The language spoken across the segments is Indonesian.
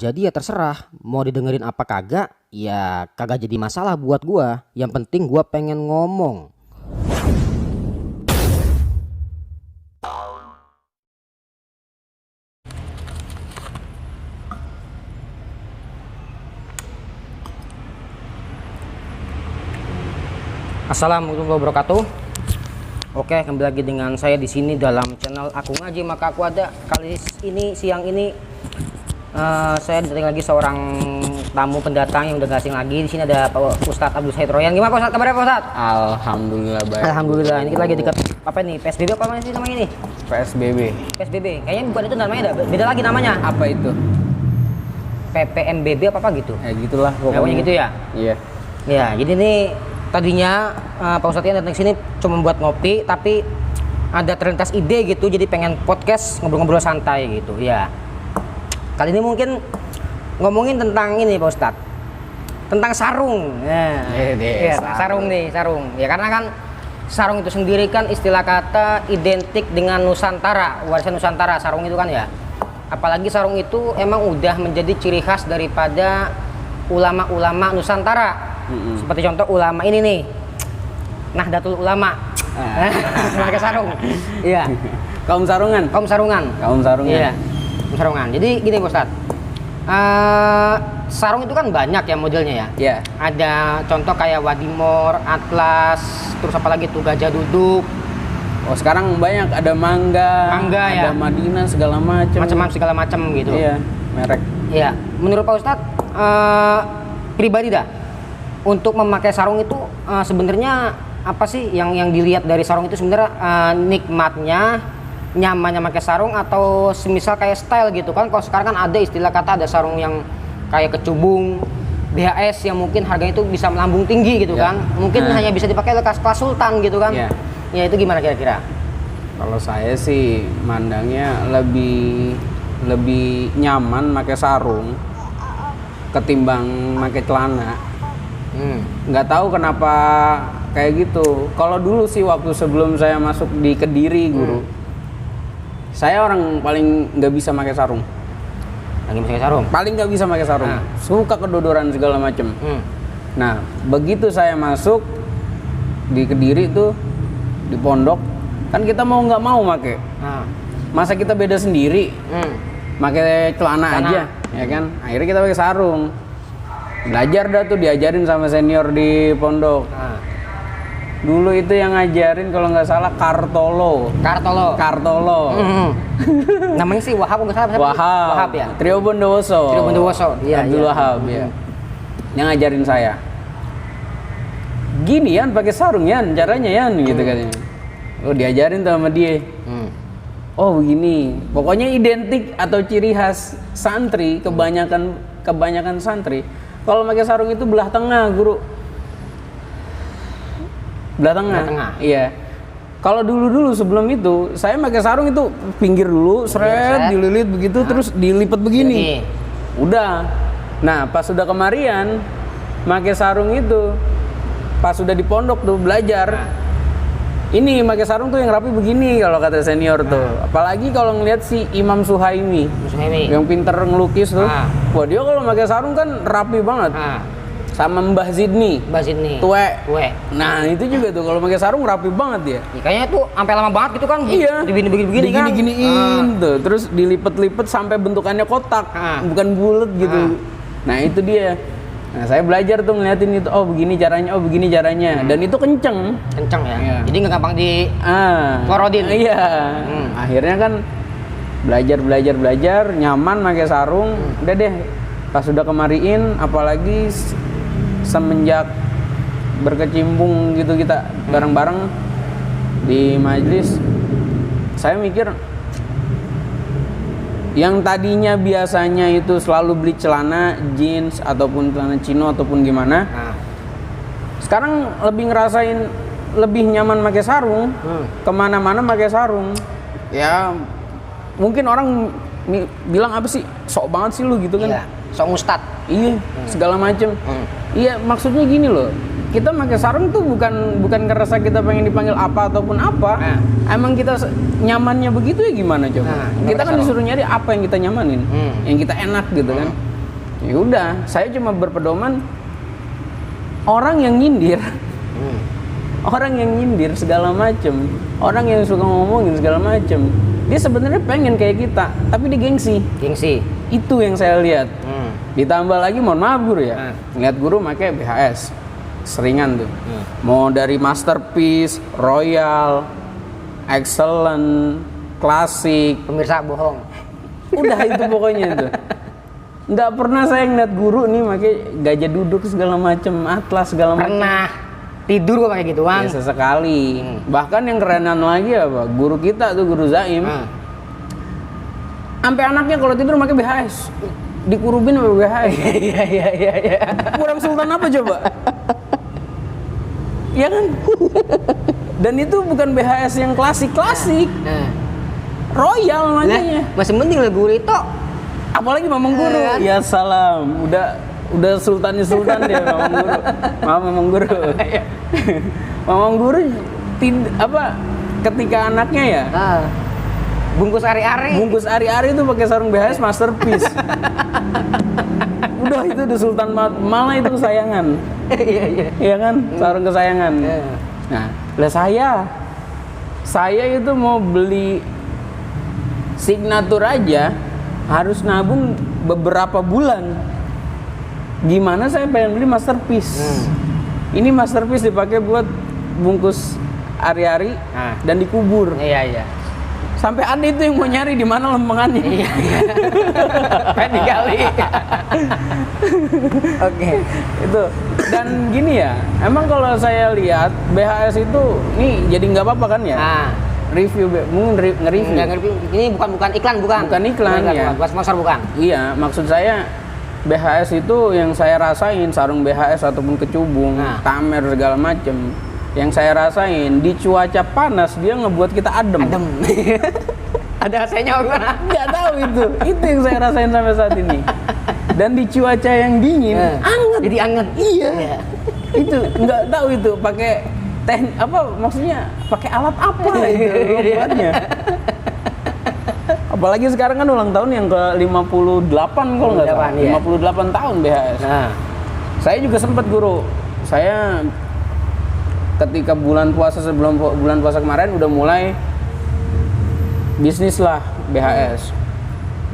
Jadi ya terserah mau didengerin apa kagak, ya kagak jadi masalah buat gua. Yang penting gua pengen ngomong. Assalamualaikum warahmatullahi wabarakatuh. Oke, kembali lagi dengan saya di sini dalam channel Aku Ngaji Maka Aku Ada. Kali ini siang ini saya datang lagi seorang tamu pendatang yang udah gak asing lagi. Di sini ada Pak Ustadz Abdul Said Royan. Gimana Pak Ustadz? Kabarnya Pak Ustadz? Alhamdulillah baik. Alhamdulillah. Ini kita lagi dekat apa nih? PSBB apa namanya sih namanya ini? PSBB. PSBB. Kayaknya bukan itu namanya, beda lagi namanya. Apa itu? PPMBB apa gitu? Gitulah Pokoknya gitu ya. Iya. Ya, jadi nih tadinya Pak Ustadz yang datang sini cuma buat ngopi, tapi ada terlintas ide gitu, jadi pengen podcast ngobrol-ngobrol santai gitu. Ya. Kali ini mungkin ngomongin tentang ini Pak Ustadz, tentang sarung. Ya, sarung nih, sarung. Ya karena kan sarung itu sendiri kan istilah kata identik dengan Nusantara, warisan Nusantara. Sarung itu kan ya. Apalagi sarung itu emang udah menjadi ciri khas daripada ulama-ulama Nusantara. Seperti contoh ulama ini nih, Nahdlatul Ulama, pakai sarung. Iya. Kaum sarungan. Kaum sarungan. Kaum sarungan. Iya. Kaum sarungan. Jadi gini Pak Ustadz, sarung itu kan banyak ya modelnya ya. Iya. Ada contoh kayak Wadimor, Atlas, terus apa lagi tuh Gajah Duduk. Oh sekarang banyak, ada mangga ya. ada Madinah segala macam. Segala macam gitu. Iya. Merek. Iya. Menurut Pak Ustadz, pribadi dah, untuk memakai sarung itu sebenarnya apa sih yang dilihat dari sarung itu sebenarnya nikmatnya, nyamannya pakai sarung atau semisal kayak style gitu kan? Kalau sekarang kan ada istilah kata ada sarung yang kayak kecubung, BHS yang mungkin harganya itu bisa melambung tinggi gitu kan? Mungkin hanya bisa dipakai oleh kelas sultan gitu kan? Ya itu gimana kira-kira? Kalau saya sih mandangnya lebih nyaman pakai sarung ketimbang pakai celana. Nggak tahu kenapa kayak gitu. Kalau dulu sih waktu sebelum saya masuk di Kediri guru, saya orang paling nggak bisa pakai sarung. Paling nggak bisa pakai sarung. Suka kedodoran segala macem. Nah begitu saya masuk di Kediri tuh di pondok, kan kita mau nggak mau pakai. Masa kita beda sendiri, pakai celana aja, ya kan? Akhirnya kita pakai sarung. Belajar dah tuh, diajarin sama senior di pondok. Dulu itu yang ngajarin kalau nggak salah Kartolo. Namanya sih Wahab nggak salah. Wahab ya. Trio Bondowoso. Iya. Abdul Wahab ya. Yang ngajarin saya. Gini Yan, pakai sarung Yan, caranya Yan, gitu katanya. Oh diajarin tuh sama dia. Oh begini. Pokoknya identik atau ciri khas santri, kebanyakan santri. Kalau pakai sarung itu belah tengah, guru. Belah tengah. Iya. Kalau dulu sebelum itu, saya pakai sarung itu pinggir dulu, seret, dililit begitu, terus dilipat begini. Udah. Nah, pas sudah kemarian, pakai sarung itu, pas sudah di pondok tuh belajar. Ini pakai sarung tuh yang rapi begini kalau kata senior tuh. Apalagi kalau ngelihat si Imam Suhaimi. Yang pinter ngelukis tuh. Wah dia kalau pakai sarung kan rapi banget. Sama Mbah Zidni. Tue. Nah itu juga tuh kalau pakai sarung rapi banget dia. Kayaknya tuh sampai lama banget gitu kan. Iya. Digini-giniin tuh. Terus dilipet-lipet sampai bentukannya kotak, bukan bulat gitu. Nah itu dia. Nah saya belajar tuh ngeliatin itu, oh begini caranya, dan itu kenceng ya. Iya. Jadi nggak gampang di korodin. Iya. Akhirnya kan belajar, nyaman pakai sarung. Udah deh, pas sudah kemariin, apalagi semenjak berkecimpung gitu kita bareng-bareng di majelis, saya mikir yang tadinya biasanya itu selalu beli celana jeans ataupun celana chino ataupun gimana, sekarang lebih nyaman pakai sarung. Kemana-mana pakai sarung. Ya mungkin orang bilang apa sih, sok banget sih lu gitu kan. Sok ustad. Iya, segala macem. Iya, maksudnya gini loh, kita pakai sarung tuh bukan ngerasa kita pengen dipanggil apa ataupun apa. Emang kita nyamannya begitu ya gimana coba? Kita kan disuruh nyari apa yang kita nyamanin, yang kita enak gitu kan. Ya udah, saya cuma berpedoman orang yang nyindir, orang yang nyindir segala macem, orang yang suka ngomongin segala macem, dia sebenarnya pengen kayak kita, tapi dia gengsi. Gengsi. Itu yang saya lihat. Ditambah lagi, mohon maaf guru ya, ngeliat guru pakai BHS, seringan tuh. Mau dari Masterpiece, Royal, Excellent, Klasik, Pemirsa bohong. udah itu pokoknya itu. Nggak pernah saya ngeliat guru nih pakai gajah duduk segala macem, atlas segala macem. Pernah tidur gua pakai gituan. Ya, sesekali. Bahkan yang kerenan lagi apa? Guru kita tuh, Guru Zaim. Sampai anaknya kalau tidur pakai BHS. Dikurubin sama BHS. Iya. Kurang sultan apa coba? Ya kan? Dan itu bukan BHS yang klasik-klasik. Royal makanya. Masih mending lah guru itu. Apalagi Mamang Guru. Ya salam. Udah sultannya sultan dia Mamang Guru. Maaf Mamang Guru. Mamang Guru ketika anaknya ya Bungkus ari-ari itu pakai sarung BHS Masterpiece. Udah itu udah sultan banget. Malah itu kesayangan. Iya kan? Sarung kesayangan. Nah, lah saya itu mau beli signatur aja harus nabung beberapa bulan. Gimana saya pengen beli Masterpiece. Ini Masterpiece dipakai buat bungkus ari-ari dan dikubur. Iya. Sampai ada itu yang mau nyari di mana lempengannya. Iya. Pengen digali. Oke. Itu. Dan gini ya, emang kalau saya lihat BHS itu nih jadi nggak apa-apa kan ya? Review, mungkin nge-review. Ini bukan iklan, bukan. Bukan iklan ya. Bukan sponsor, bukan. Iya, maksud saya BHS itu yang saya rasain, sarung BHS ataupun kecubung, tamer segala macem. Yang saya rasain di cuaca panas dia ngebuat kita adem. Ada AC-nya gimana? Nggak tahu itu. Itu yang saya rasain sampai saat ini. Dan di cuaca yang dingin, anget. Jadi anget. Iya. Itu nggak tahu itu pakai maksudnya pakai alat apa itu buatnya. Apalagi sekarang kan ulang tahun yang ke-58 kalau nggak salah. 58 tahun BHS. Saya juga sempat guru. Saya ketika bulan puasa sebelum bulan puasa kemarin udah mulai bisnis lah BHS.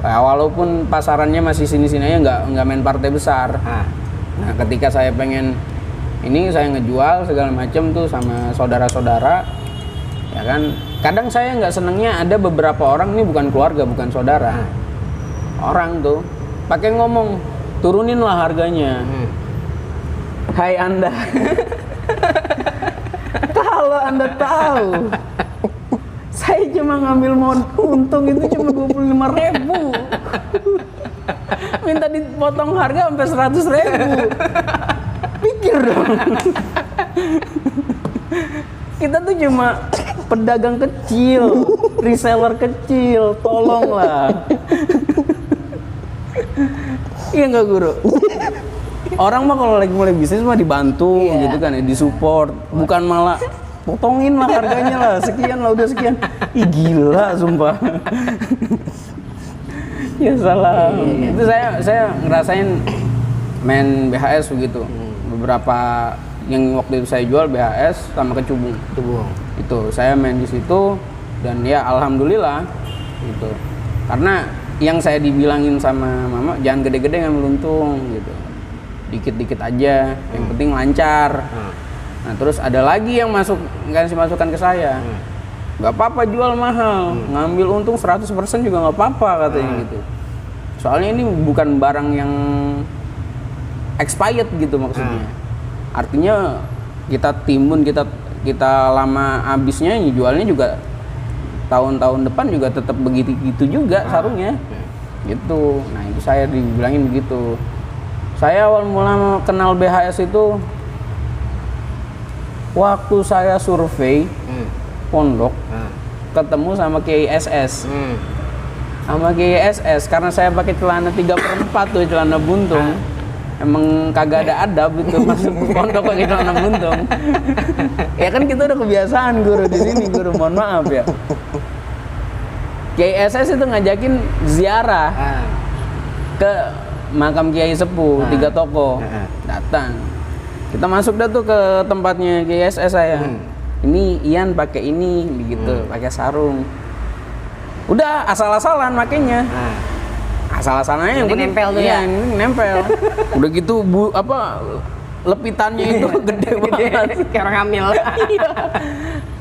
Walaupun pasarannya masih sini-sini aja, nggak main partai besar. Nah, ketika saya pengen ini saya ngejual segala macam tuh sama saudara-saudara, ya kan. Kadang saya nggak senengnya ada beberapa orang, ini bukan keluarga, bukan saudara. Orang tuh pakai ngomong, turunin lah harganya. Hai Anda. Kalau Anda tahu, saya cuma ngambil untung itu cuma 25.000. Minta dipotong harga sampai 100.000. Pikir dong. Kita tuh cuma pedagang kecil, reseller kecil, tolonglah. Iya nggak guru? Orang mah kalau lagi mulai bisnis mah dibantu gitu kan ya, disupport, bukan malah potongin lah harganya lah, sekian lah udah sekian. Ih gila sumpah. Ya salah. Itu saya ngerasain main BHS begitu. Beberapa yang waktu itu saya jual BHS sama kecubung. Itu saya main di situ dan ya alhamdulillah gitu. Karena yang saya dibilangin sama mama, jangan gede-gede ngambil untung gitu. Dikit-dikit aja, yang penting lancar. Nah terus ada lagi yang ngasih masukan ke saya, nggak apa-apa jual mahal, ngambil untung 100% juga nggak apa-apa katanya gitu. Soalnya ini bukan barang yang expired gitu maksudnya. Artinya kita timbun, kita lama habisnya, jualnya juga tahun-tahun depan juga tetap begitu juga sarungnya. Gitu. Nah itu saya dibilangin begitu. Saya awal mula kenal BHS itu waktu saya survei pondok, ketemu sama Kiai SS. Sama Kiai SS karena saya pakai celana 3/4 tuh, celana buntung. Emang kagak ada adab itu masuk pondok pakai celana buntung. Ya kan kita udah kebiasaan guru di sini, guru mohon maaf ya. Kiai SS itu ngajakin ziarah ke makam Kiai Sepuh, 3 toko. Datang. Kita masuk dah tuh ke tempatnya Kiai SS saya. Ini Ian pakai ini gitu, pakai sarung. Udah asal-asalan makainya. Asal-asalannya yang penting nempel tuh iya, ya. ini nempel. Udah gitu lepitannya itu gede banget. Kayak orang hamil.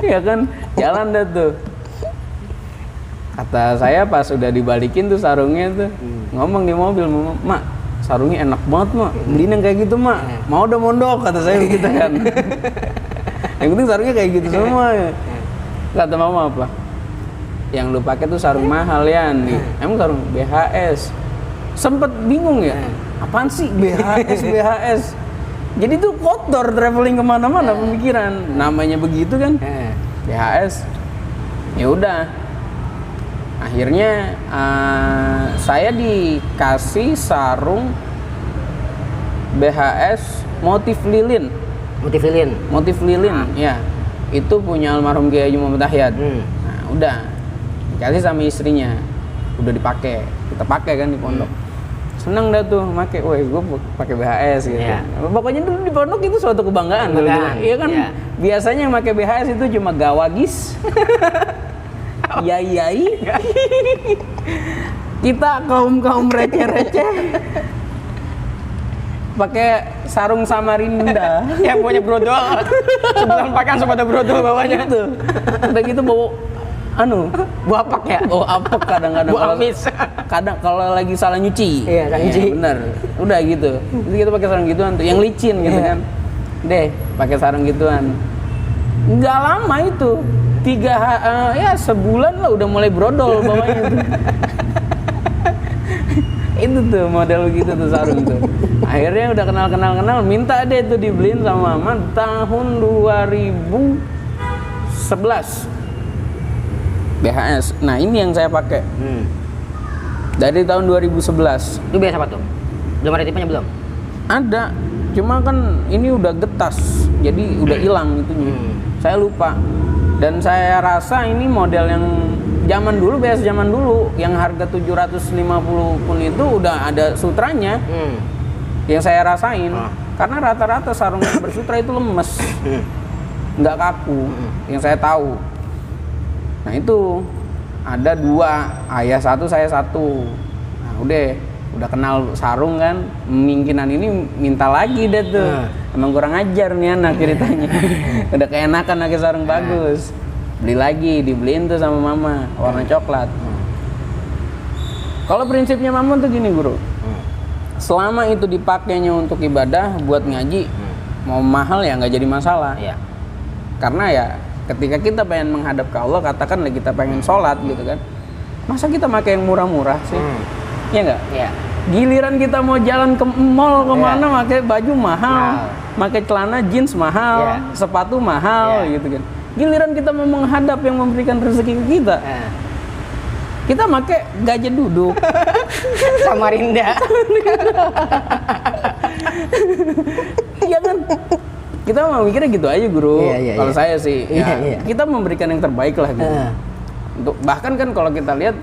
Iya kan, jalan dah tuh. Kata saya pas udah dibalikin tuh sarungnya tuh, ngomong di mobil, Mak, sarungnya enak banget, Mak. Beliin yang kayak gitu, Mak. Mau udah mondok, kata saya begitu kan. Yang penting sarungnya kayak gitu semua. Ya. Kata mama apa? Yang lu pakai tuh sarung mahal ya, nih. Emang sarung BHS. Sempet bingung ya, apaan sih BHS? Jadi tuh kotor traveling kemana-mana pemikiran. Namanya begitu kan, BHS. Ya udah. Akhirnya saya dikasih sarung BHS motif lilin. Motif lilin, ya. Itu punya almarhum Kiai Haji Muhammad Tahyad. Nah, udah dikasih sama istrinya, udah dipakai. Kita pakai kan di pondok. Seneng dah tuh pakai, wah gue pakai BHS gitu. Yeah. Pokoknya dulu di pondok itu suatu kebanggaan. Iya kan, biasanya yang pakai BHS itu cuma gawagis. Yai, kita kaum receh pakai sarung Samarinda Yang punya brodol. Sebulan pakaian semua ada brodol bawahnya. gitu. Udah gitu bawa Buah apak ya? oh apek kadang-kadang Buah amis. kadang kalau lagi salah nyuci. Iya, salah nyuci. Bener. Udah gitu. Jadi kita pakai sarung gituan tuh, yang licin gitu kan. Deh, pakai sarung gituan. Nggak lama itu. Sebulan lah udah mulai brodol bawahnya tuh. Itu tuh model gitu tuh sarung tuh. Akhirnya udah kenal, minta deh tuh dibeliin sama mama tahun 2011 BHS. Nah ini yang saya pakai dari tahun 2011. Itu biasa apa tuh? Belum ada tipenya belum? Ada, cuma kan ini udah getas, jadi udah hilang itunya. Saya lupa. Dan saya rasa ini model yang zaman dulu, yang harga 750 pun itu udah ada sutranya. Yang saya rasain, karena rata-rata sarung yang bersutra itu lemes, nggak kaku. Yang saya tahu. Nah itu ada 2, ayah 1, saya 1. Nah udah kenal sarung kan, kemungkinan ini minta lagi deh tuh. Emang kurang ajar nih anak ceritanya. Udah keenakan pakai sarung bagus. Beli lagi, dibeliin tuh sama mama, warna coklat. Kalau prinsipnya mama tuh gini guru, selama itu dipakainya untuk ibadah, buat ngaji, mau mahal ya nggak jadi masalah. Karena ya ketika kita pengen menghadap ke Allah, katakanlah kita pengen sholat gitu kan, masa kita pakai yang murah-murah sih? Iya nggak? Giliran kita mau jalan ke mall kemana, pakai baju mahal, pakai celana jeans mahal, sepatu mahal gitu kan. Giliran kita mau menghadap yang memberikan rezeki ke kita, kita pakai gajah duduk. Samarinda. Iya kan? Kita mau mikirnya gitu aja guru. Kalau saya sih, kita memberikan yang terbaik lah gitu. Untuk bahkan kan kalau kita lihat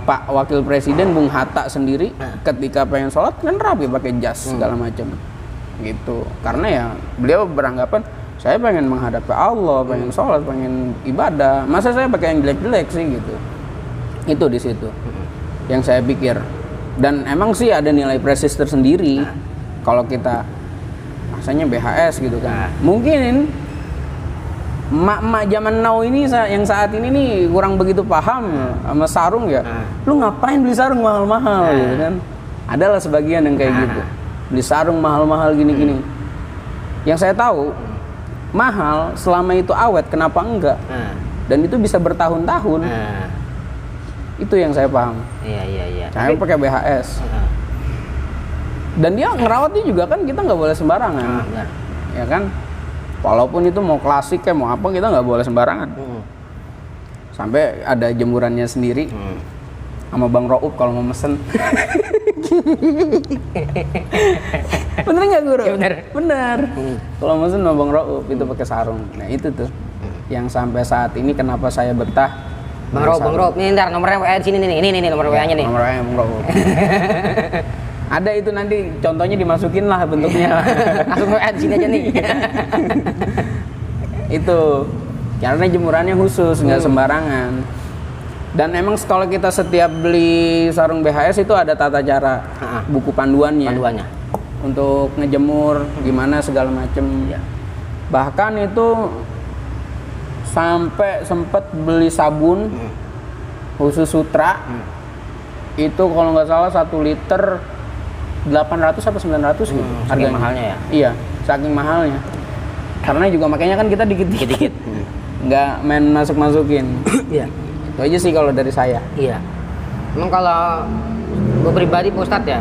Pak Wakil Presiden Bung Hatta sendiri ketika pengen sholat kan rapi pakai jas segala macam gitu. Karena ya beliau beranggapan saya pengen menghadap ke Allah, pengen sholat, pengen ibadah. Masa saya pakai yang jelek-jelek sih gitu. Itu di situ yang saya pikir. Dan emang sih ada nilai prestis tersendiri. Kalau kita rasanya BHS gitu kan, mungkin emak-emak zaman now ini yang saat ini nih kurang begitu paham sama sarung ya. Lu ngapain beli sarung mahal-mahal gitu kan? Adalah sebagian yang kayak gitu, beli sarung mahal-mahal gini-gini. Yang saya tahu mahal selama itu awet, kenapa enggak? Dan itu bisa bertahun-tahun. Itu yang saya paham. Iya. Saya pakai BHS. Dan dia ngerawatnya juga kan kita nggak boleh sembarangan, ya kan? Walaupun itu mau klasik kayak mau apa, kita nggak boleh sembarangan. Sampai ada jemurannya sendiri, sama Bang Roub kalau mau mesen. Bener nggak guru? Ya, bener. Kalau mesen sama Bang Roub itu pakai sarung. Nah itu tuh yang sampai saat ini kenapa saya betah Bang Rob, nih ntar nomornya WA di sini nih, ini nomor WA-nya nih. Nomor WA Bang Rob. Ada itu nanti contohnya dimasukin lah bentuknya. Langsung WA di sini aja nih. Itu karena jemurannya khusus, nggak sembarangan. Dan emang kalau kita setiap beli sarung BHS itu ada tata cara, buku panduannya. Untuk ngejemur gimana segala macem. Ya. Bahkan itu sampai sempet beli sabun khusus Sutra. Itu kalau nggak salah 1 liter 800 atau 900 gitu. Saking mahalnya ya? Iya, saking mahalnya. Karena juga makanya kan kita dikit-dikit. Nggak main masuk-masukin. Iya. Itu aja sih kalau dari saya. Iya. Emang kalau gue pribadi Pak Ustadz ya,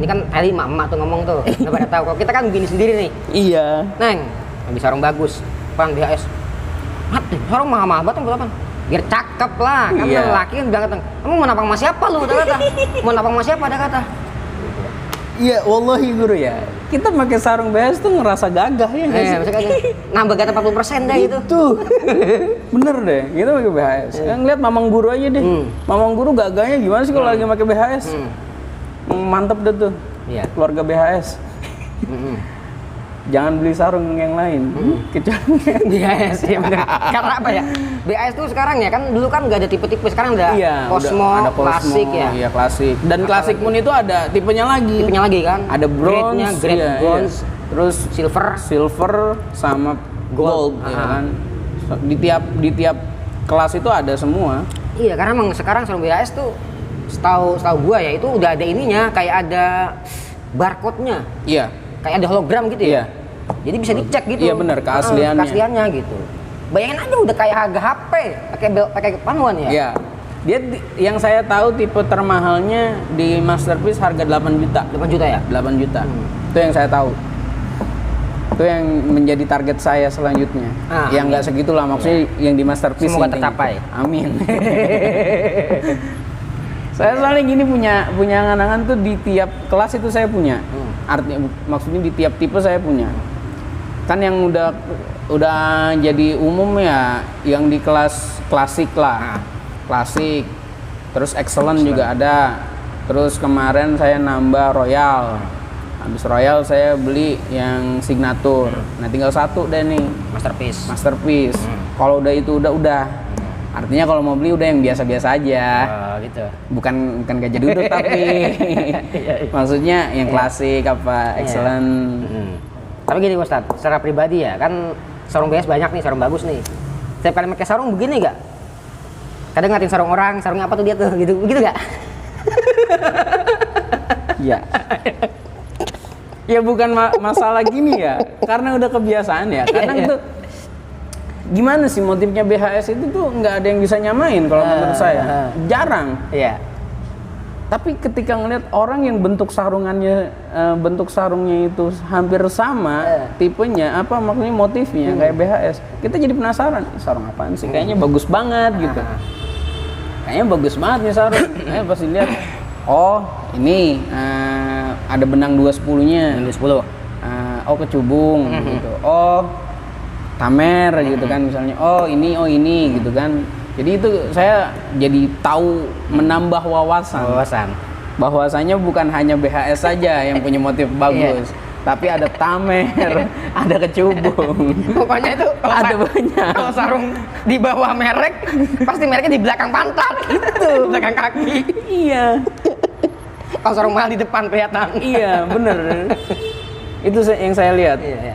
ini kan tadi emak tuh ngomong tuh, nggak pada tahu. Kalau kita kan begini sendiri nih. Iya. Neng, ambil sarung bagus, pan BHS. Mati, sarung mahal banget berapa? Biar cakep lah, kan Iya. laki kan bilang kata, kamu mau napang sama siapa lu? Kata, mau napang sama siapa? Ada kata. Iya, wallahi guru ya. Kita pakai sarung BHS tuh ngerasa gagah ya nggak sih? Misalnya nambah gata 40% deh gitu. Tuh. Bener deh, kita pakai BHS. Kan lihat mamang guru aja deh. Mamang guru gagahnya gimana sih kalau lagi pakai BHS? Mantep deh tuh. Iya. Keluarga BHS. Jangan beli sarung yang lain. Kecuali BHS ya bener. Karena apa ya? BHS tuh sekarang ya kan dulu kan nggak ada tipe-tipe, sekarang ada Cosmo, ada Cosmo, klasik ya. Iya, klasik. Dan klasik pun itu ada tipenya lagi. Tipenya lagi kan? Ada bronze, grade iya, bronze, iya. Terus silver sama gold ya kan. Di tiap kelas itu ada semua. Iya, karena emang sekarang sarung BHS tuh setahu gua ya itu udah ada ininya, kayak ada barcode-nya. Iya. Kayak ada hologram gitu ya. Iya. Jadi bisa dicek gitu. Iya benar, keasliannya. Keasliannya gitu. Bayangin aja udah kayak harga HP, pakai panuan ya. Iya. Dia yang saya tahu tipe termahalnya di Masterpiece harga 8 juta. 8 juta ya? 8 juta. Itu yang saya tahu. Itu yang menjadi target saya selanjutnya. Yang nggak segitulah, maksudnya yang di Masterpiece. Semoga tercapai. Amin. Saya soalnya gini punya angan-angan tuh di tiap kelas itu saya punya. Artinya maksudnya di tiap tipe saya punya. Kan yang udah jadi umum ya yang di kelas klasik lah. Klasik. Terus excellent juga ada. Terus kemarin saya nambah royal. Habis royal saya beli yang signature. Nah, tinggal satu deh nih, Masterpiece. Kalau udah itu udah. Artinya kalau mau beli udah yang biasa-biasa aja. Gitu. Bukan gajah duduk tapi maksudnya yang klasik apa excellent. Tapi gini Ustaz, secara pribadi ya kan sarung BHS banyak nih, sarung bagus nih. Setiap kali pakai sarung begini nggak? Kadang ngatin sarung orang, sarungnya apa tuh dia tuh gitu, begitu nggak? Iya. Ya bukan masalah gini ya, karena udah kebiasaan ya. Kadang tuh gimana sih motifnya BHS itu tuh nggak ada yang bisa nyamain kalau menurut saya. Jarang. Iya. Tapi ketika ngeliat orang yang bentuk sarungnya itu hampir sama tipenya, apa maksudnya motifnya kayak BHS, kita jadi penasaran, sarung apaan sih? Kayaknya bagus banget gitu. Kayaknya bagus banget nih sarung. Pas dilihat, oh ini ada benang 210-nya. 210. Oh kecubung gitu. Oh tamer gitu kan misalnya. Oh ini gitu kan. Jadi itu saya jadi tahu menambah wawasan. Bahwasanya bukan hanya BHS saja yang punya motif bagus, tapi ada tamer, ada kecubung. Pokoknya itu ada banyak. Kalau sarung di bawah merek, pasti mereknya di belakang pantat gitu, belakang kaki. Iya. Kalau sarung mahal di depan kelihatan. Iya, bener. Itu yang saya lihat. Iya.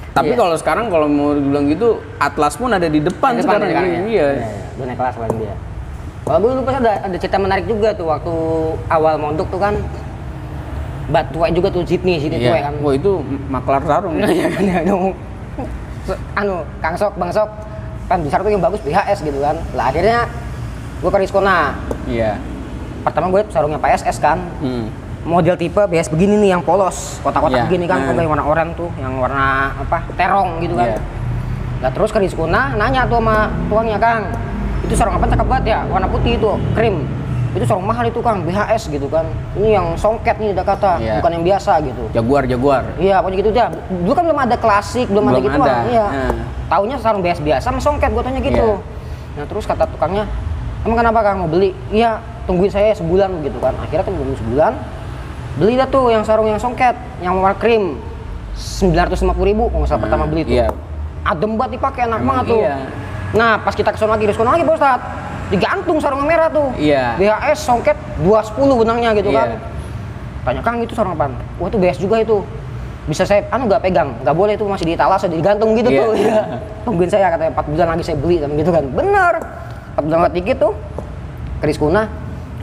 Tapi kalau sekarang kalau mau dibilang gitu, Atlas pun ada di depan sekarang. Iya. Udah naik kelas paling dia. Kalau dulu pas ada cerita menarik juga tuh waktu awal mondok tuh kan Batuai juga tuh Sydney tuh kan. Wah itu maklar sarung. Kang Sok, Bang Sok kan besar tuh yang bagus BHS gitu kan. Lah akhirnya gue ke Rizkona. Iya. Pertama gue sarungnya PSS kan. Model tipe BHS begini nih yang polos, kotak-kotak begini kan, yang warna oranye tuh, yang warna apa terong gitu kan. Lah terus ke Rizkona nanya tuh sama tuangnya, Kang, itu sarung apa cakep banget ya, warna putih itu, krim. Itu sarung mahal itu Kang, BHS gitu kan. Ini yang songket nih udah kata, bukan yang biasa gitu. Jaguar. Iya, pokoknya gitu dah. Dulu kan belum ada klasik, belum ada gitu. Iya. Taunya sarung BHS biasa sama songket, gue tanya gitu. Nah terus kata tukangnya, emang kenapa Kang mau beli? Iya, tungguin saya sebulan gitu kan. Akhirnya kan tunggu sebulan, beli dah tuh yang sarung yang songket, yang warna krim, 950.000 kalau nggak salah pertama beli tuh. Iya. Adem banget dipakai, enak Emang banget tuh. iya. Nah pas kita kesono lagi Pak Ustadz, digantung sarung merah tuh. Iya. BHS songket 210 benangnya gitu Iya. kan. Tanya Kang itu sarung apaan? Wah itu BHS juga itu. Bisa saya nggak pegang, nggak boleh itu masih di talas digantung gitu Iya. tuh. Iya. Tungguin saya katanya 4 bulan lagi saya beli gitu kan. Bener. 4 bulan lagi dikit tuh. Keris Kuna,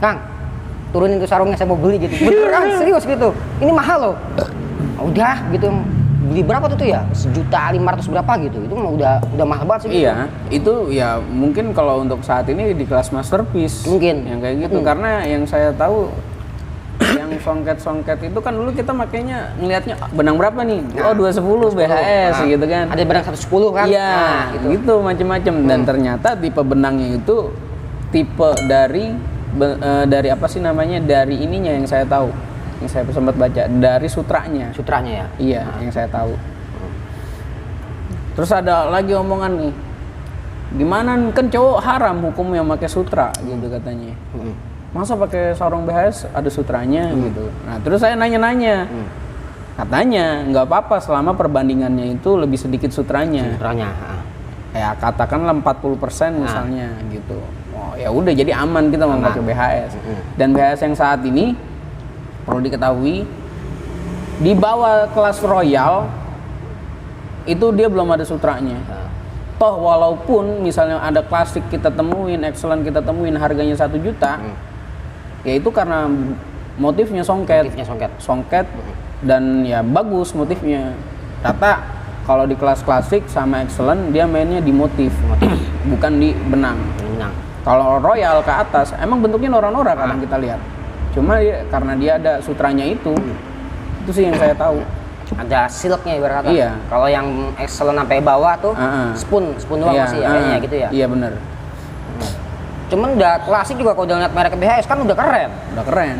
Kang turunin tuh sarungnya saya mau beli gitu. Beneran serius gitu. Ini mahal loh. Udah gitu. Beli berapa tuh ya? 1.500.000 berapa gitu. Itu mah udah mahal banget sih. Iya, itu ya mungkin kalau untuk saat ini di kelas masterpiece. Mungkin. Yang kayak gitu karena yang saya tahu yang songket-songket itu kan dulu kita makanya ngelihatnya benang berapa nih? Oh 210 BHS gitu kan. Ada benang 110 kan? Iya, Nah, gitu macam-macam dan ternyata tipe benangnya itu tipe dari apa sih namanya? Dari ininya yang saya tahu. Yang saya sempat baca dari sutranya. Sutranya ya. Iya, yang saya tahu. Terus ada lagi omongan nih. Gimana kan cowok haram hukumnya pakai sutra gitu katanya. Masa pakai sarung BHS ada sutranya gitu. Nah, terus saya nanya-nanya. Katanya nggak apa-apa selama perbandingannya itu lebih sedikit sutranya. Sutranya. Ya katakanlah 40% misalnya gitu. Oh, ya udah jadi aman kita mau pakai BHS. Dan BHS yang saat ini perlu diketahui di bawah kelas royal itu dia belum ada sutranya. Toh walaupun misalnya ada klasik kita temuin, excellent kita temuin harganya 1 juta, ya itu karena motifnya songket. Songket dan ya bagus motifnya. Rata kalau di kelas klasik sama excellent dia mainnya di motif. Bukan di benang. Kalau royal ke atas emang bentuknya norak-norak kadang kita lihat. Cuma karena dia ada sutranya itu sih yang saya tahu. Ada silknya ibarat kata. Iya. Kalau yang excellent sampai bawah tuh spoon doang masih ya, kayaknya gitu ya. Iya bener. Cuman udah klasik juga kalau udah lihat merek BHS kan udah keren. Udah keren.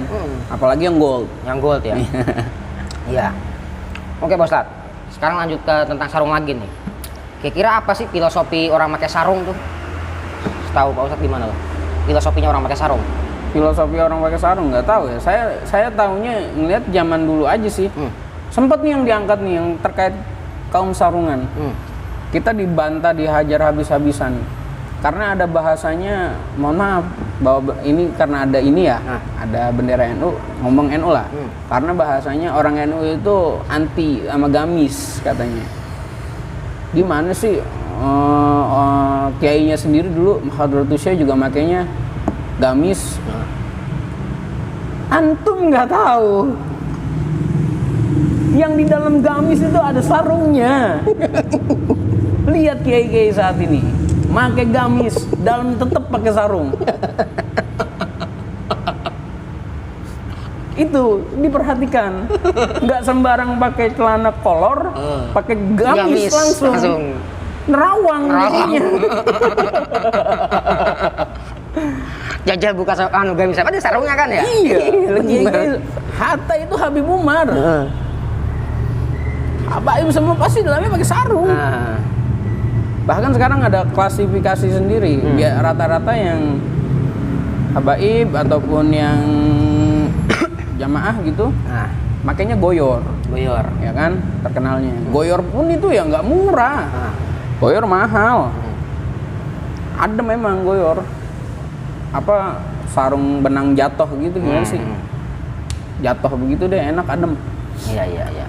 Apalagi yang gold. Yang gold ya. Iya. Oke Pak Ustadz, sekarang lanjut ke tentang sarung lagi nih. Kira-kira apa sih filosofi orang pakai sarung tuh? Tahu Pak Ustadz gimana loh? Filosofinya orang pakai sarung? Filosofi orang pakai sarung nggak tahu ya. Saya tahunya ngelihat zaman dulu aja sih. Sempet nih yang diangkat nih yang terkait kaum sarungan. Kita dibantah, dihajar habis-habisan. Karena ada bahasanya, mohon maaf, bahwa ini karena ada ini ya, ada bendera NU, ngomong NU lah. Karena bahasanya orang NU itu anti sama gamis katanya. Di mana sih kiainya sendiri dulu Hadratus Syekh juga makainya gamis. Antum nggak tahu yang di dalam gamis itu ada sarungnya. Lihat kiai-kiai saat ini pakai gamis, dalam tetap pakai sarung. Itu diperhatikan, nggak sembarang pakai celana kolor, pakai gamis langsung. Nerawang jadinya. Jajal buka gamis apa? Ada sarungnya kan ya? Iya. Hatta itu Habib Umar. Habaib semua pasti dalamnya pakai sarung. Bahkan sekarang ada klasifikasi sendiri. Biar rata-rata yang habaib ataupun yang jamaah gitu, makanya goyor, ya kan terkenalnya. Goyor pun itu ya nggak murah. Goyor mahal. Ada memang goyor. Apa sarung benang jatuh gitu gimana sih? Jatuh begitu deh, enak adem. Iya.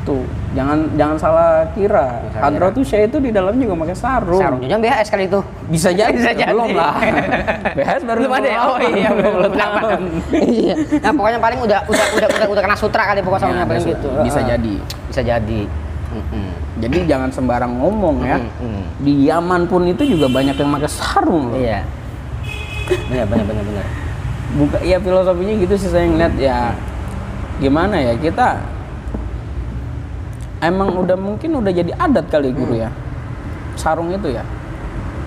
Tuh, jangan salah kira. Hadratus Syekh itu di dalam juga pakai sarung. Sarungnya BHS kali itu. Bisa jadi. Belum lah. BHS baru belum ada. Oh iya, belum. Iya. Nah, pokoknya paling udah kena sutra kali pokoknya sarungnya paling gitu. Bisa jadi. Jadi jangan sembarang ngomong ya. Di Yaman pun itu juga banyak yang pakai sarung. Iya. Benar. Buka ya filosofinya gitu sih saya ngeliat ya. Gimana ya kita emang mungkin udah jadi adat kali guru ya. Sarung itu ya.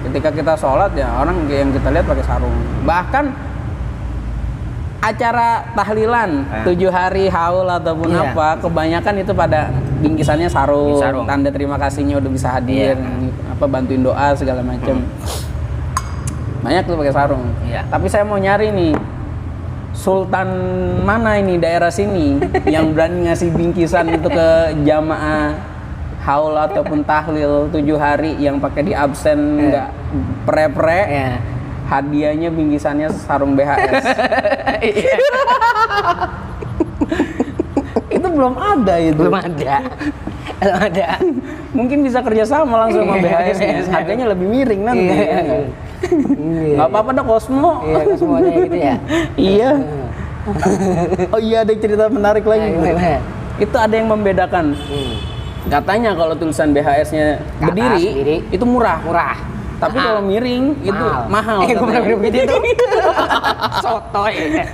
Ketika kita sholat ya orang yang kita lihat pakai sarung. Bahkan acara tahlilan 7 hari haul ataupun Iya. apa, kebanyakan itu pada bingkisannya sarung, Sarung. tanda terima kasihnya udah bisa hadir, apa bantuin doa segala macam. Banyak tuh pakai sarung. Iya. Tapi saya mau nyari nih sultan mana ini daerah sini yang berani ngasih bingkisan itu ke jamaah haul ataupun tahlil 7 hari yang pakai di absen nggak pre-pre. Iya. Hadiahnya bingkisannya sarung BHS. Itu belum ada itu. Belum ada. Belum ada. Mungkin bisa kerjasama langsung sama BHS nya. Harganya lebih miring nanti. Nggak apa-apa dah Cosmo. Iya, kan semuanya gitu ya. Iya. Oh iya, ada cerita menarik lagi. Gimana? Itu ada yang membedakan. Katanya kalau tulisan BHS-nya Ke atas, berdiri berdiri. itu murah. Murah. Tapi kalau miring itu mahal. Gue pernah katanya. begitu tuh. Sotoy.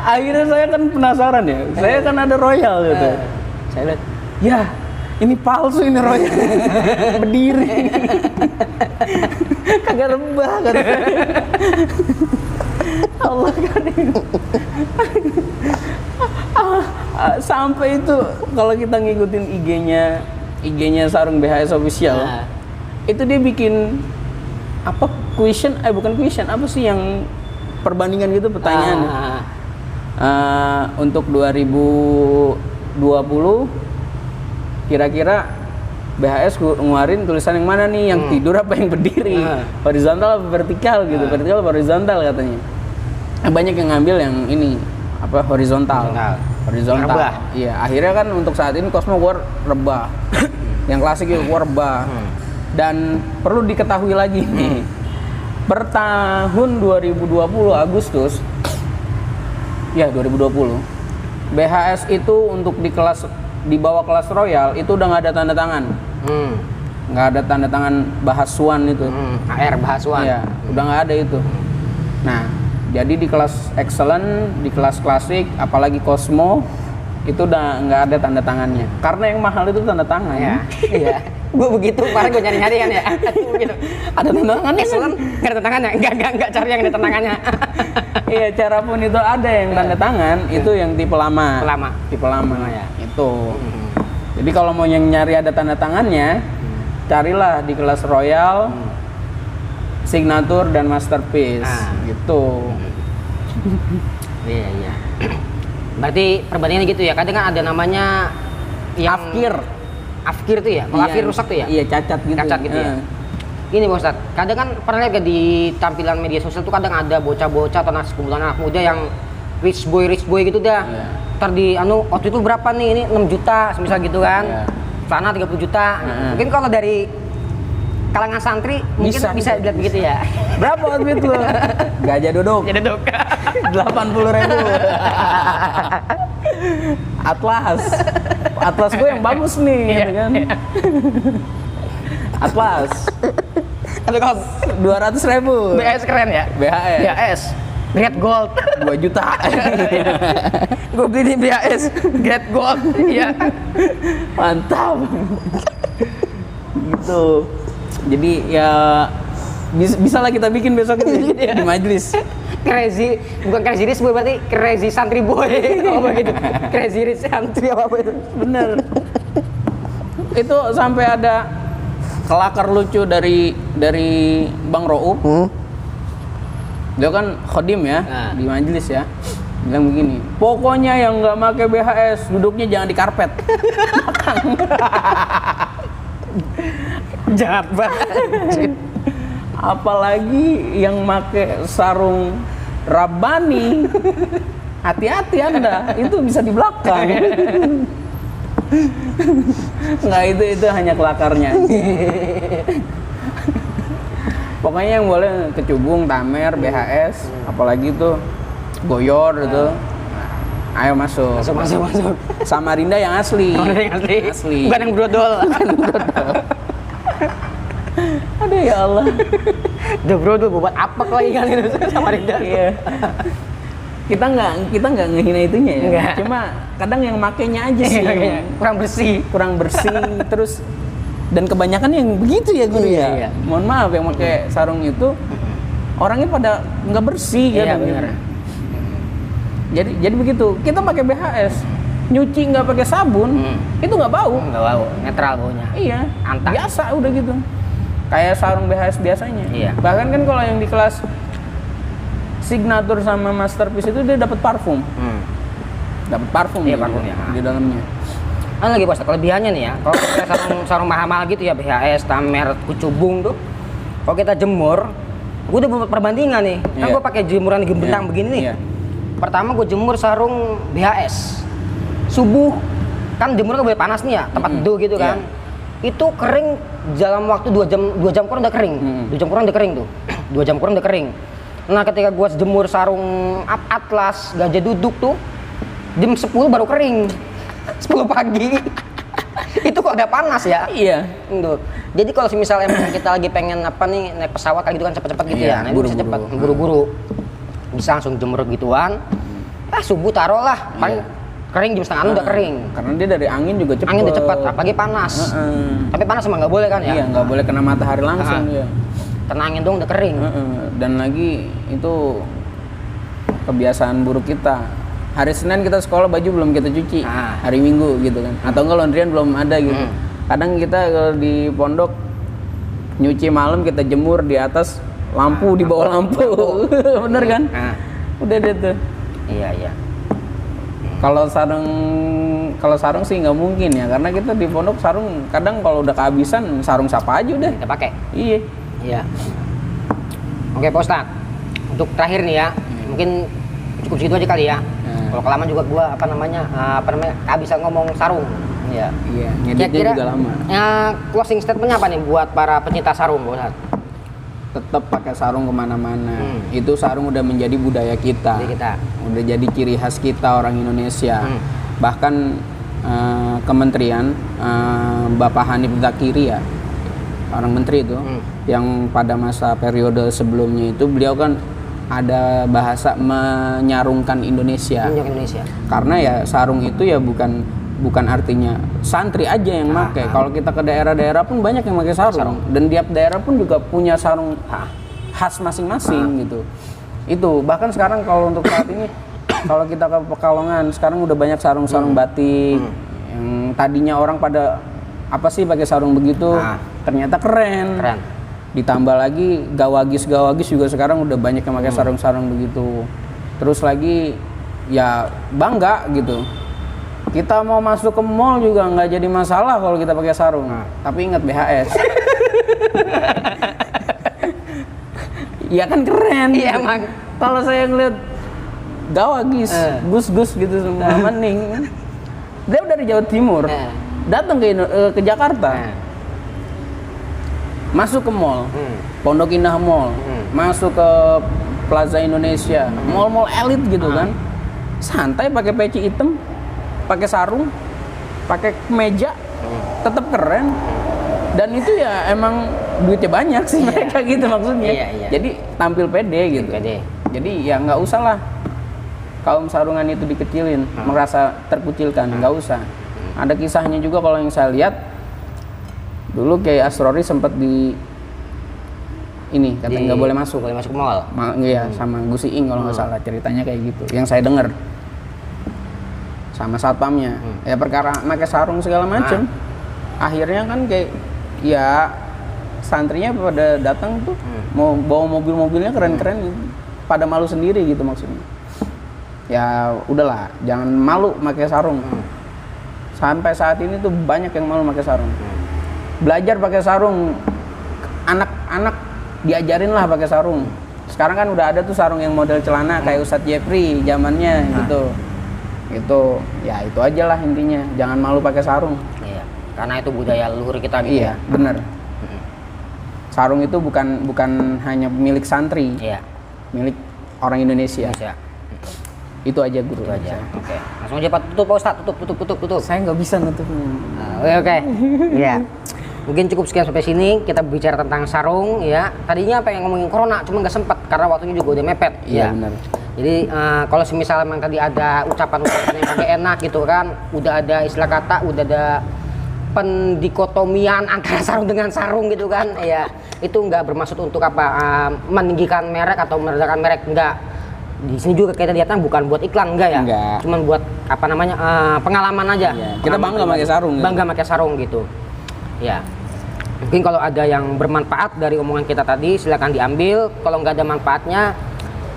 Akhirnya saya kan penasaran ya. Saya kan ada Royal gitu. Saya lihat, Ya, ini palsu ini Royal. Berdiri. Kagak rebah kan. Allah kan. Sampai itu kalau kita ngikutin IG-nya Sarung BHS official. Nah. Itu dia bikin apa bukan question, apa sih yang perbandingan gitu pertanyaan. Untuk 2020 kira-kira BHS ngeluarin tulisan yang mana nih, yang tidur apa yang berdiri, horizontal apa vertikal gitu, vertikal apa horizontal katanya. Banyak yang ngambil yang ini apa horizontal. Rebah. Iya, akhirnya kan untuk saat ini Cosmo keluar rebah. Yang klasik itu keluar rebah. Dan perlu diketahui lagi nih, per tahun 2020 Agustus, ya 2020, BHS itu untuk di bawah kelas Royal itu udah nggak ada tanda tangan, nggak ada tanda tangan bahasuan itu, AR bahasuan. ya udah nggak ada itu. Nah, jadi di kelas excellent, di kelas klasik, apalagi Cosmo itu udah nggak ada tanda tangannya, karena yang mahal itu tanda tangan. Iya. Gue begitu, kemarin gue nyari-nyari kan ya. Begitu. Ada tanda tangannya kan? Excellent, nggak ada tangannya. Enggak cari yang ada tanda tangannya. Iya, cara pun itu ada yang tanda tangan, itu yang tipe lama. Tipe lama ya. Itu. Jadi kalau mau yang nyari ada tanda tangannya, carilah di kelas Royal, Signature dan Masterpiece. Gitu. Iya. Berarti perbandingannya gitu ya. Kadang kan ada namanya yang Afkir tuh ya. Kalau Afkir rusak tuh ya. Iya, cacat gitu. Cacat gitu ya. Ini Bang Ustadz, kadang kan pernah lihat gak di tampilan media sosial tuh kadang ada bocah-bocah atau sekumpulan anak muda yang rich boy gitu dah. Ntar di waktu itu berapa nih, ini 6 juta semisal gitu kan. Celana 30 juta. Mungkin kalau dari kalangan santri mungkin bisa dilihat begitu ya. Berapa outfit lu? Gajah duduk. 80.000. Atlas gue yang bagus nih, gitu kan. Atlas. Tapi kalau 200.000. BHS keren ya. BHS Great Gold 2 juta. Gue beli di BHS Great Gold. Iya. Mantap. Gitu. Jadi ya bisa lah kita bikin besok ini di majelis. Bukan crazy rich boy, berarti crazy santri boy. Apa gitu? Crazy rich santri apa itu? Bener. Itu sampai ada kelakar lucu dari Bang Roub. Dia kan khodim ya di majelis ya. Bilang begini, pokoknya yang nggak pakai BHS duduknya jangan di karpet. Jahat banget. Apalagi yang make sarung Rabbani, hati-hati Anda, itu bisa di belakang. Nggak, itu hanya kelakarnya. Pokoknya yang boleh kecubung, tamer, BHS, apalagi itu goyor itu, ayo masuk. Samarinda yang asli. Asli. Bukan yang brodol. Aduh ya Allah. Udah brodol buat apa lagi kan itu Samarinda. Iya. Kita nggak ngehina itunya ya. Enggak. Cuma kadang yang makainya aja sih kurang bersih terus, dan kebanyakan yang begitu ya guru ya. Iya. Mohon maaf yang pakai sarung itu orangnya pada nggak bersih Iya, kan. benar. Jadi begitu. Kita pakai BHS, nyuci nggak pakai sabun, itu nggak bau. Nggak bau, netral baunya. Iya. Antang. Biasa udah gitu. Kayak sarung BHS biasanya. Iya. Bahkan kan kalau yang di kelas Signature sama Masterpiece itu dia dapat parfum. Dapat parfum. Iya, gitu, parfum ya. di dalamnya. Lagi Bos, kelebihannya nih ya. Kalau kita sarung mahal-mahal gitu ya, BHS, Tamer, Kucubung tuh. Kalau kita jemur, gue udah buat perbandingan nih. Kan Iya. gue pakai jemuran bentang begini nih. Iya. Pertama gue jemur sarung BHS. Subuh kan jemurnya boleh panas nih ya, tempat teduh gitu kan. Itu kering dalam waktu 2 jam kurang udah kering. 2 jam kurang udah kering tuh. 2 jam kurang udah kering. Nah, ketika gua jemur sarung Atlas Gajah Duduk tuh jam 10 baru kering. 10 pagi. Itu kok udah panas ya? Iya. Tuh. Jadi kalau misalnya emang kita lagi pengen apa nih naik pesawat kayak gitu kan cepet-cepet gitu Iya, ya. Nah, itu bisa cepet buru-buru. Bisa langsung jemur gituan. Subuh taruh lah. Paling kering jam setengah udah kering. Karena dia dari angin juga cepet. Angin udah cepet, apalagi panas. Tapi panas emang nggak boleh kan ya? Iya, nggak boleh kena matahari langsung. Iya. Kena angin dong udah kering. Dan lagi itu kebiasaan buruk kita. Hari Senin kita sekolah baju belum kita cuci. Hari Minggu gitu kan. Atau enggak laundryan belum ada gitu. Kadang kita kalau di pondok nyuci malam kita jemur di atas lampu, di bawah lampu. Bener kan? Udah deh tuh. Iya. Kalau sarung sih nggak mungkin ya, karena kita di pondok sarung kadang kalau udah kehabisan sarung siapa aja udah kita pakai. Iya. Oke Pak Ustadz, untuk terakhir nih ya, mungkin cukup segitu aja kali ya. Kalau kelamaan juga gua kehabisan ngomong sarung. Iya. Ngeditnya juga lama. Closing statementnya apa nih buat para pecinta sarung Pak Ustadz? Tetap pakai sarung kemana-mana. Itu sarung udah menjadi budaya kita. Udah jadi ciri khas kita orang Indonesia. Bahkan kementerian Bapak Hanif Zakiri ya, orang menteri itu, yang pada masa periode sebelumnya itu beliau kan ada bahasa menyarungkan Indonesia. Karena ya sarung itu ya bukan artinya santri aja yang pakai. Kalau kita ke daerah-daerah pun banyak yang pakai sarung. Dan tiap daerah pun juga punya sarung khas masing-masing gitu. Itu bahkan sekarang kalau untuk saat ini kalau kita ke Pekalongan sekarang udah banyak sarung-sarung batik yang tadinya orang pada apa sih pakai sarung begitu, ternyata keren. Ditambah lagi gawagis juga sekarang udah banyak yang pakai sarung-sarung begitu. Terus lagi ya bangga gitu. Kita mau masuk ke mall juga nggak jadi masalah kalau kita pakai sarung. Tapi ingat BHS. Iya kan keren. Iya emang. Kalau saya ngeliat gawagis, gus-gus gitu semua mending. Dia dari Jawa Timur, datang ke Jakarta, masuk ke mall, Pondok Indah Mall, masuk ke Plaza Indonesia, mall-mall elit gitu kan, santai pakai peci hitam, pakai sarung, pakai kemeja, tetap keren. Dan itu ya emang duitnya banyak sih mereka gitu maksudnya. Jadi tampil pede gitu. Jadi ya nggak usah lah kaum sarungan itu dikecilin, merasa terkucilkan, nggak usah. Ada kisahnya juga kalau yang saya lihat dulu kayak Asrori sempat di ini katanya nggak boleh masuk ke mall. Iya, sama Gus Iing kalau nggak salah ceritanya kayak gitu. Yang saya dengar sama satpamnya, ya perkara pakai sarung segala macem. Akhirnya kan kayak ya santrinya pada datang tuh mau bawa mobil-mobilnya keren-keren gitu. Pada malu sendiri gitu maksudnya. Ya udahlah, jangan malu pakai sarung. Sampai saat ini tuh banyak yang malu pakai sarung. Belajar pakai sarung, anak-anak diajarin lah pakai sarung. Sekarang kan udah ada tuh sarung yang model celana kayak Ustadz Jeffrey zamannya gitu. Itu ya itu aja lah intinya, jangan malu pakai sarung. Karena itu budaya leluhur kita gitu. Iya, bener. Sarung itu bukan hanya milik santri, milik orang Indonesia. Itu aja guru aja. Oke. Langsung aja Pak, tutup Pak Ustadz, tutup. Saya nggak bisa nutupnya. Oke. Iya. Mungkin cukup sekian sampai sini kita bicara tentang sarung ya. Tadinya pengen ngomongin corona, cuma nggak sempet karena waktunya juga udah mepet. Iya benar. Jadi kalau semisal memang tadi ada ucapan-ucapan yang agak enak gitu kan, udah ada istilah kata, udah ada pendikotomian antara sarung dengan sarung gitu kan, ya itu nggak bermaksud untuk meninggikan merek atau merendahkan merek, enggak. di sini juga kita lihatnya bukan buat iklan enggak ya, Enggak. cuman buat apa namanya pengalaman aja. Iya, kita bangga pakai sarung gitu. Bangga pakai sarung gitu. Ya. Mungkin kalau ada yang bermanfaat dari omongan kita tadi silakan diambil. Kalau nggak ada manfaatnya,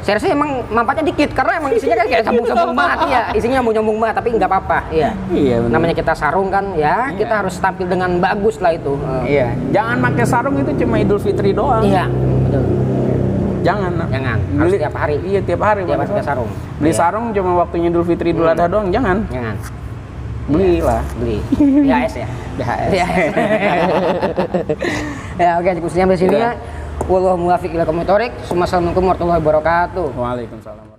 saya rasa emang manfaatnya dikit karena emang isinya kan kayak sambung-sambung banget ya. Isinya nyambung-nyambung banget tapi nggak apa-apa. Iya. Iya, bener. Namanya kita sarung kan ya, kita harus tampil dengan bagus lah itu. Iya, jangan pakai sarung itu cuma Idul Fitri doang. Iya, betul. Jangan. Harus tiap hari. Iya, tiap hari Tiap hari pakai sarung. Beli Iya. sarung cuma waktunya Idul Fitri, Idul Adha doang, jangan. Jangan. Belilah. Beli. BHS ya. BHS. Ya oke, diskusinya sampai sini Iya. ya. Wallahu muwaffiq ila aqwamit thoriq. Assalamualaikum warahmatullahi wabarakatuh. Waalaikumsalam.